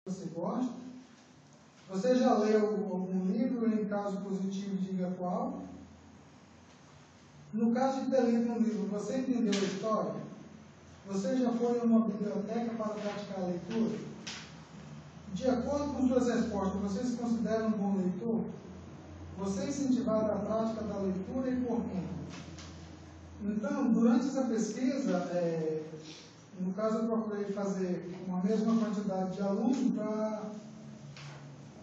você gosta. Você já leu algum livro? Em caso positivo, diga qual. No caso de ter lido um livro, você entendeu a história? Você já foi a uma biblioteca para praticar a leitura? De acordo com suas respostas, você se considera um bom leitor? Você incentivar a prática da leitura e por quê? Então, durante essa pesquisa, no caso eu procurei fazer com a mesma quantidade de alunos para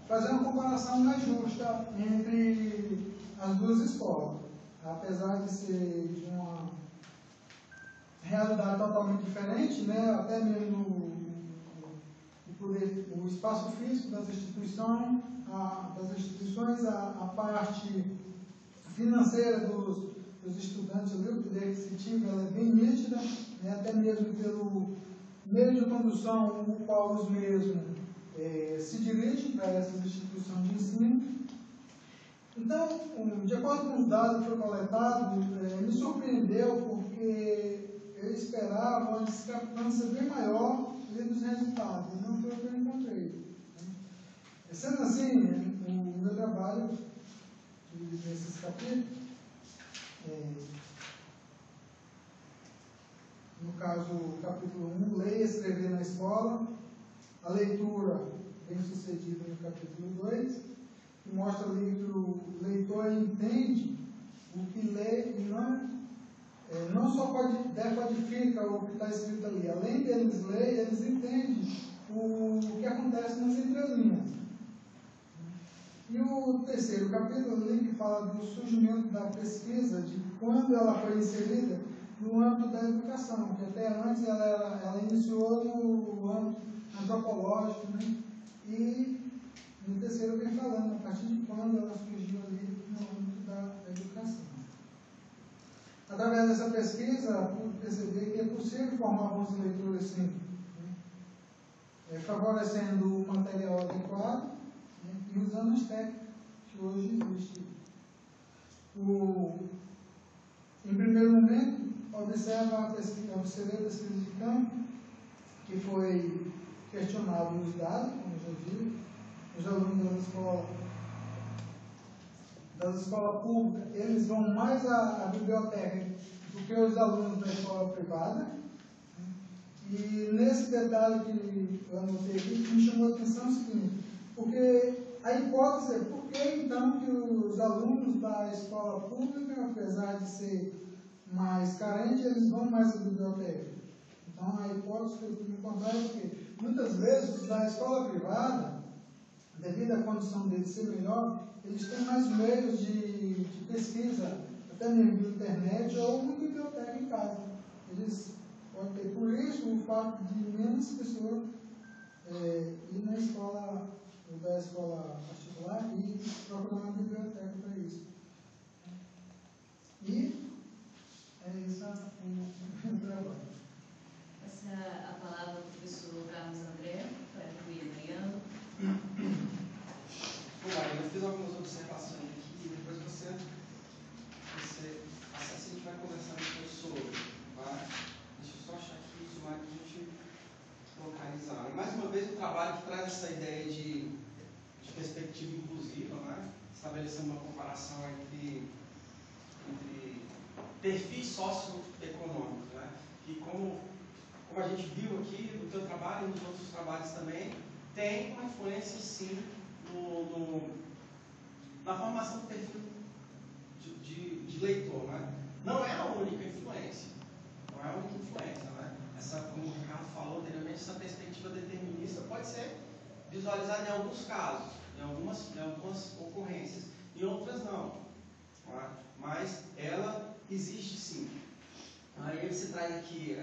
fazer uma comparação mais justa entre as duas escolas. Apesar de ser de uma realidade totalmente diferente, né, até mesmo o espaço físico das instituições, a parte financeira dos estudantes, o poder aquisitivo, ela é bem nítida, né, até mesmo pelo meio de condução o qual os mesmos se dirigem para essas instituições de ensino. Então, de acordo com os dados que foi coletado, me surpreendeu porque eu esperava uma discrepância bem maior dos resultados, não foi o que eu encontrei. Sendo assim, o meu trabalho nesses capítulos, no caso, o capítulo 1, ler e escrever na escola, a leitura bem sucedida no capítulo 2, que mostra ali que o leitor entende o que lê e não só decodifica o que está escrito ali. Além deles lerem, eles entendem o que acontece nas entrelinhas. E o terceiro capítulo ali que fala do surgimento da pesquisa, de quando ela foi inserida no âmbito da educação, que até antes ela iniciou no âmbito antropológico, né? E no terceiro vem falando a partir de quando ela surgiu ali no âmbito da educação. Através dessa pesquisa, pude perceber que é possível formar bons leitores, sim, né? Favorecendo o material adequado, né? E usando as técnicas que hoje existem. Em primeiro momento, observei a pesquisa de campo, que foi questionado nos dados, como já viu, os alunos das escolas públicas, eles vão mais à biblioteca do que os alunos da escola privada. E nesse detalhe que eu anotei aqui, me chamou a atenção o seguinte, porque a hipótese é por que então que os alunos da escola pública, apesar de ser mais carentes, eles vão mais à biblioteca? Então a hipótese que eu pude encontrar é que muitas vezes os da escola privada, devido à condição deles ser melhor, eles têm mais meios de pesquisa, até mesmo pela internet ou uma biblioteca em casa. Eles podem ter, por isso, o fato de menos pessoas ir na escola, ou da escola particular, e procurar uma biblioteca para isso. E é isso o trabalho. A palavra do professor Carlos André, para a Mariana. Olá, eu fiz algumas observações aqui e depois você assim a gente vai conversando um pouco sobre, tá? Deixa eu só achar aqui isso mais para a gente localizar. E mais uma vez o trabalho que traz essa ideia de perspectiva inclusiva, né? Estabelecendo uma comparação entre perfis socioeconômicos, né? E como a gente viu aqui no teu trabalho e nos outros trabalhos também, tem uma influência sim na formação do perfil de leitor, né? Não é a única influência, né? Como o Ricardo falou anteriormente, essa perspectiva determinista pode ser visualizada em alguns casos, em algumas ocorrências, em outras não, é? Mas ela existe sim. Aí você traz aqui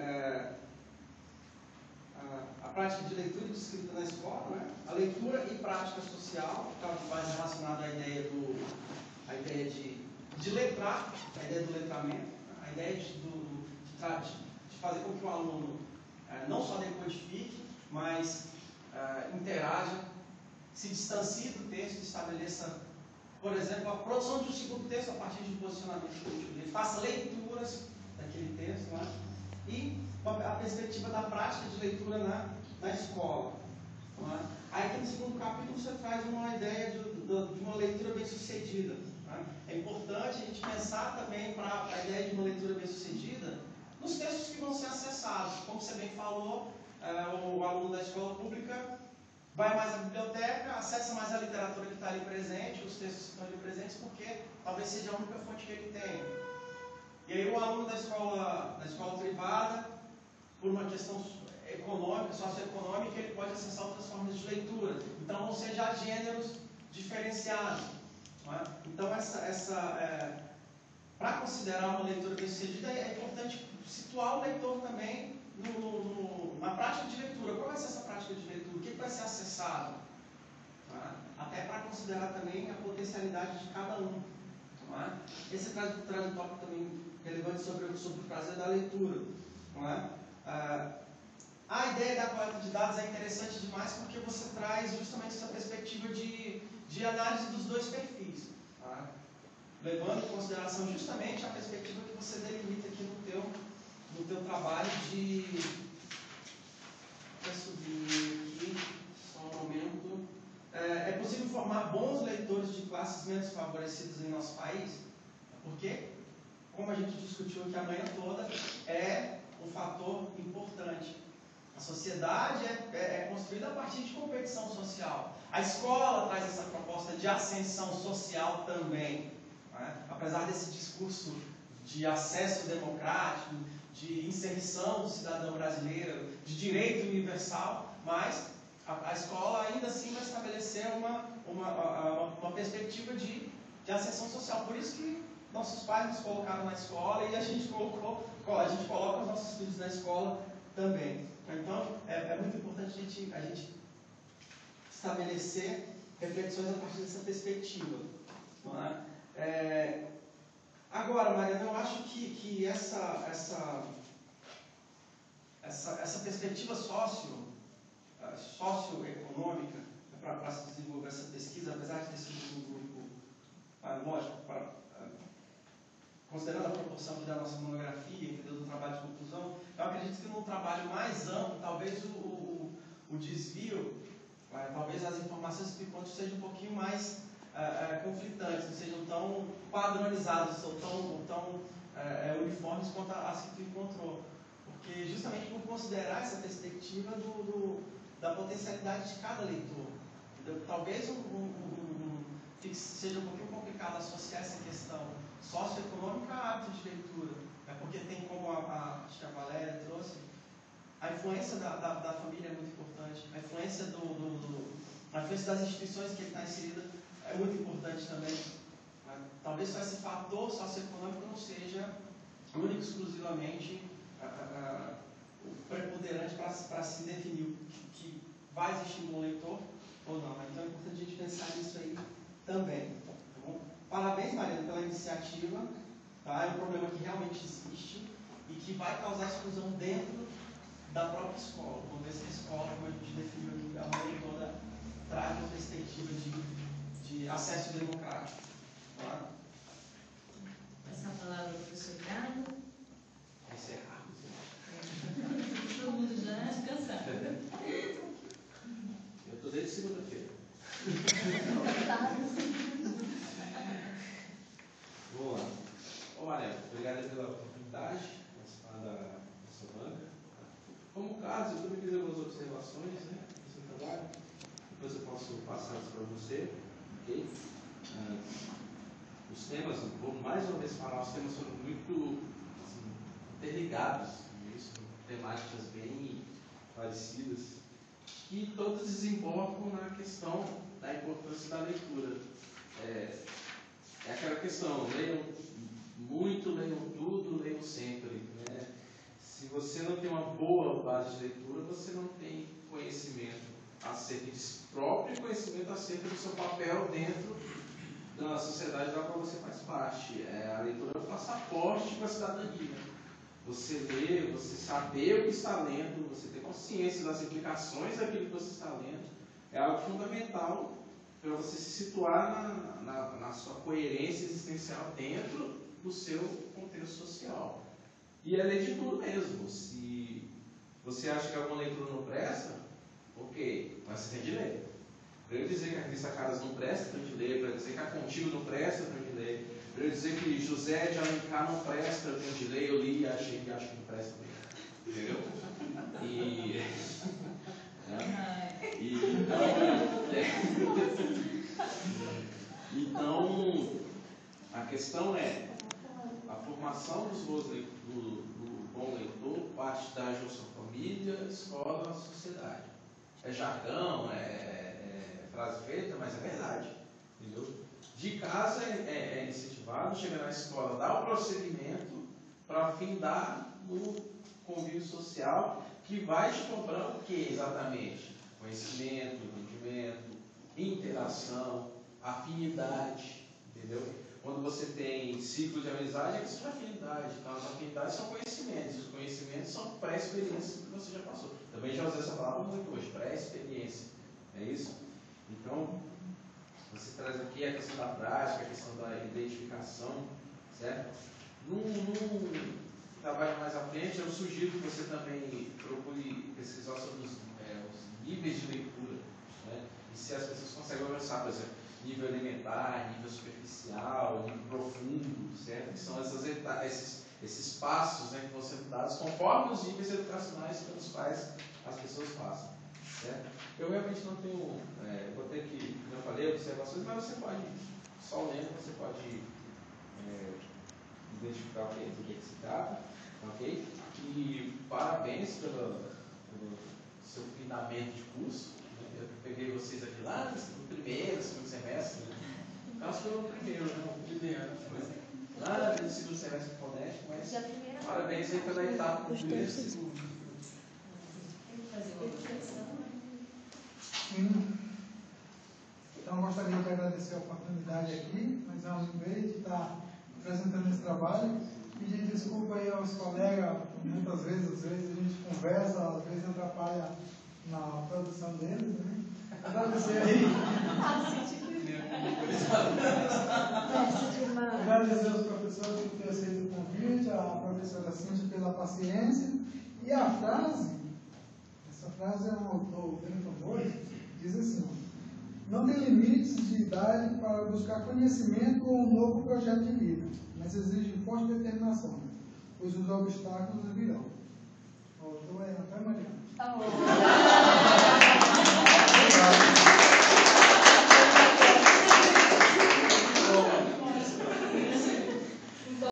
a prática de leitura e de escrita na escola, né? A leitura e prática social, que está mais relacionada à ideia de letrar, a ideia do letramento, a ideia de fazer com que o aluno não só decodifique, mas interaja, se distancie do texto, estabeleça, por exemplo, a produção de um segundo texto a partir de posicionamento dele, faça leituras daquele texto, né? E a perspectiva da prática de leitura na escola. Não é? segundo capítulo você traz uma ideia de uma leitura bem-sucedida. Né? É importante a gente pensar também para a ideia de uma leitura bem-sucedida nos textos que vão ser acessados. Como você bem falou, o aluno da escola pública vai mais à biblioteca, acessa mais a literatura que está ali presente, os textos que estão ali presentes, porque talvez seja a única fonte que ele tem. E aí o aluno da escola privada, por uma questão econômica, socioeconômica, ele pode acessar outras formas de leitura. Então vão ser já gêneros diferenciados. Não é? Então para considerar uma leitura bem-sucedida, é importante situar o leitor também na prática de leitura. Qual vai ser essa prática de leitura? O que vai ser acessado? Tá? Até para considerar também a potencialidade de cada um. Tá? Esse traz um tópico também relevante sobre o prazer da leitura. Tá? A ideia da coleta de dados é interessante demais porque você traz justamente essa perspectiva de análise dos dois perfis. Tá? Levando em consideração justamente a perspectiva que você delimita aqui no teu trabalho de... Vou subir aqui, só um momento. É possível formar bons leitores de classes menos favorecidas em nosso país? Porque, como a gente discutiu aqui a manhã toda, é um fator importante. A sociedade é construída a partir de competição social. A escola traz essa proposta de ascensão social também. Né? Apesar desse discurso de acesso democrático, de inserção do cidadão brasileiro, de direito universal, mas a escola ainda assim vai estabelecer uma perspectiva de ascensão social. Por isso que nossos pais nos colocaram na escola e a gente coloca os nossos filhos na escola também. Então, é muito importante a gente estabelecer reflexões a partir dessa perspectiva. Não é? Agora, Mariana, eu acho que essa perspectiva socioeconômica para se desenvolver essa pesquisa, apesar de ter sido um grupo, lógico, considerando a proporção da nossa monografia, entendeu, do trabalho de conclusão, eu acredito que num trabalho mais amplo, talvez o desvio, talvez as informações que encontram sejam um pouquinho mais conflitantes, não sejam tão padronizadas, ou tão uniformes quanto as que tu encontrou. Porque justamente por considerar essa perspectiva da potencialidade de cada leitor. Entendeu? Talvez seja um pouquinho complicado associar essa questão socioeconômica a hábito de leitura. Porque tem, como acho que a Valéria trouxe, a influência da família é muito importante, a influência das instituições que ele está inserida é muito importante também. Talvez só esse fator socioeconômico não seja único e exclusivamente o preponderante para se definir que vai existir um bom leitor ou não. Então é importante a gente pensar nisso aí também. Tá bom? Parabéns, Mariana, pela iniciativa. Tá? É um problema que realmente existe e que vai causar exclusão dentro da própria escola. Vamos ver se a escola, como a gente definiu aqui a manhã toda, traz uma perspectiva de acesso democrático. Tá? Passar a palavra ao professor Ricardo. Encerrar. Todo mundo já descansado. Eu estou desde segunda-feira. Vamos lá. Ô Mariana, obrigado pela oportunidade de participar da sua banca. Como caso, eu também fiz algumas observações, né, do seu trabalho. Depois eu posso passar isso para você. Ok? Os temas, vou mais uma vez falar, os temas foram muito assim, interligados, isso, temáticas bem parecidas, que todas desembocam na questão da importância da leitura. É aquela questão, leiam muito, leiam tudo, leiam sempre. Né? Se você não tem uma boa base de leitura, você não tem conhecimento acerca de si próprio e conhecimento acerca do seu papel dentro da sociedade da qual você faz parte. A leitura é um passaporte para a cidadania. Você ler, você saber o que está lendo, você ter consciência das implicações daquilo que você está lendo, é algo fundamental para você se situar na sua coerência existencial dentro do seu contexto social. E é ler de tudo mesmo. Se você acha que alguma leitura não presta, ok, mas você tem de ler. Para eu dizer que a Crista Caras não presta, para eu te ler. Para dizer que a Contigo não presta, para eu te ler. Para eu dizer que José de Alencar não presta, para eu te ler. Eu li e achei que acho que não presta mesmo. Entendeu? Então, a questão é, a formação do bom leitor parte da sua família, escola, sociedade. É jargão, é frase feita, mas é verdade. Entendeu? De casa é incentivado, chega na escola, dá o procedimento para afindar no convívio social, que vai te cobrando o que exatamente? Conhecimento, entendimento, interação, afinidade, entendeu? Quando você tem ciclo de amizade, é questão de afinidade. Então, as afinidades são conhecimentos, e os conhecimentos são pré-experiências que você já passou. Também já usei essa palavra muito hoje, pré-experiência. É isso? Então, você traz aqui a questão da prática, a questão da identificação, certo? Num trabalho mais à frente, eu sugiro que você também procure pesquisar sobre os níveis de leitura, né? E se as pessoas conseguem alcançar, por exemplo, nível elementar, nível superficial, nível profundo, certo? Que são esses passos, né, que vão sendo dados conforme os níveis educacionais pelos quais as pessoas passam, certo? Eu realmente não tenho, vou ter que, como eu falei, observações, mas você pode, só lendo, você pode identificar do que se trata, ok? E parabéns pelo seu findamento de curso. Né? Eu peguei vocês aqui lá no primeiro, segundo semestre. Né? Acho que foi no primeiro, né? Lá no segundo semestre fonético, mas parabéns aí pela etapa do primeiro e segundo. Fazer uma reflexão. Sim. Então, eu gostaria de agradecer a oportunidade aqui, mas é um prazer de estar apresentando esse trabalho. Pedir desculpa aí aos colegas, muitas vezes a gente conversa, às vezes atrapalha na produção deles, né? Agradecer aí. Agradecer aos professores por ter aceito o convite, a professora Cíntia pela paciência. E a frase, essa frase é um autor, Bento Moura, diz assim: não tem limites de idade para buscar conhecimento ou um novo projeto de vida, mas exige forte determinação, pois os obstáculos virão. O autor é Rafael Mariano.